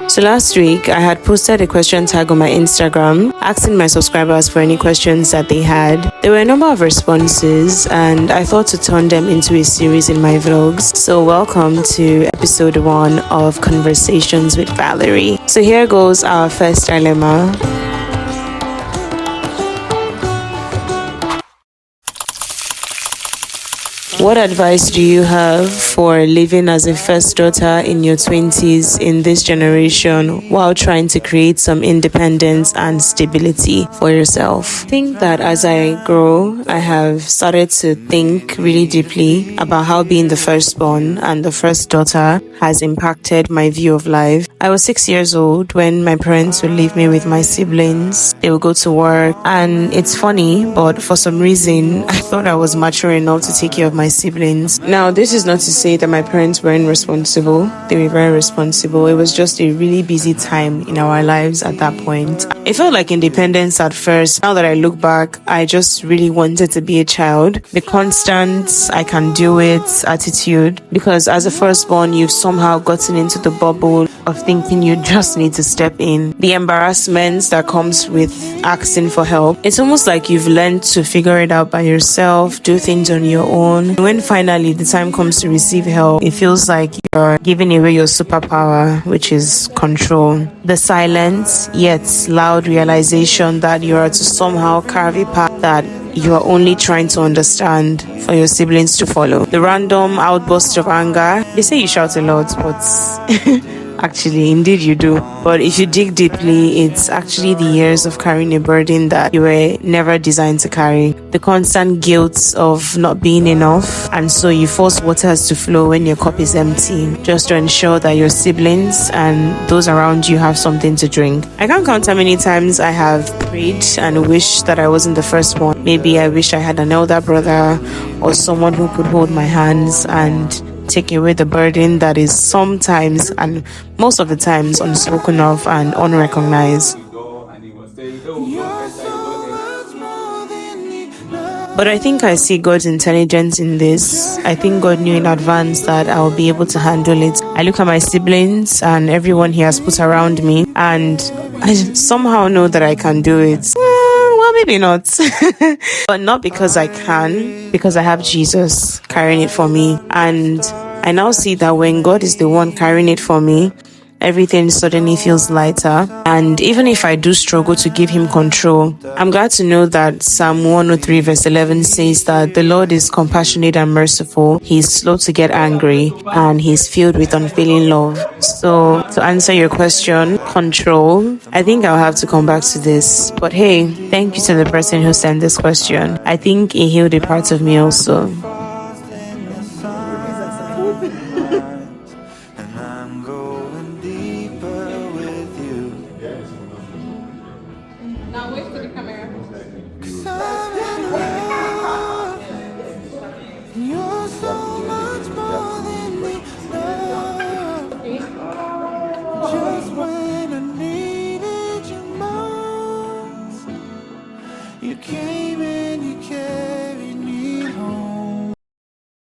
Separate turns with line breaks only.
So last week, I had posted a question tag on my Instagram asking my subscribers for any questions that they had. There were a number of responses and I thought to turn them into a series in my vlogs. So welcome to episode 1 of Conversations with Valerie. So here goes our first dilemma. What advice do you have for living as a first daughter in your 20s in this generation while trying to create some independence and stability for yourself? I think that as I grow, I have started to think really deeply about how being the firstborn and the first daughter has impacted my view of life. I was 6 years old when my parents would leave me with my siblings. They would go to work, and it's funny, but for some reason, I thought I was mature enough to take care of my siblings. Now, this is not to say that my parents weren't responsible. They were very responsible. It was just a really busy time in our lives at that point. It felt like independence at first. Now that I look back, I just really wanted to be a child. The constant I can do it attitude, because as a firstborn, you've somehow gotten into the bubble of thinking you just need to step in. The embarrassment that comes with asking for help. It's almost like you've learned to figure it out by yourself, do things on your own. When finally the time comes to receive help, it feels like you're giving away your superpower, which is control. The silent yet loud realization that you are to somehow carve a path that you are only trying to understand for your siblings to follow. The random outburst of anger. They say you shout a lot, but actually, indeed you do. But if you dig deeply, it's actually the years of carrying a burden that you were never designed to carry. The constant guilt of not being enough, and so you force waters to flow when your cup is empty, just to ensure that your siblings and those around you have something to drink. I can't count how many times I have prayed and wished that I wasn't the first one. Maybe I wish I had an elder brother or someone who could hold my hands and take away the burden that is sometimes and most of the times unspoken of and unrecognized. But I think I see God's intelligence in this. I think God knew in advance that I will be able to handle it. I look at my siblings and everyone He has put around me, and I somehow know that I can do it. Well, maybe not. But not because I can, because I have Jesus carrying it for me. And I now see that when God is the one carrying it for me, everything suddenly feels lighter. And even if I do struggle to give Him control, I'm glad to know that Psalm 103 verse 11 says that the Lord is compassionate and merciful. He's slow to get angry and He's filled with unfailing love. So to answer your question, control, I think I'll have to come back to this. But hey, thank you to the person who sent this question. I think it healed a part of me also.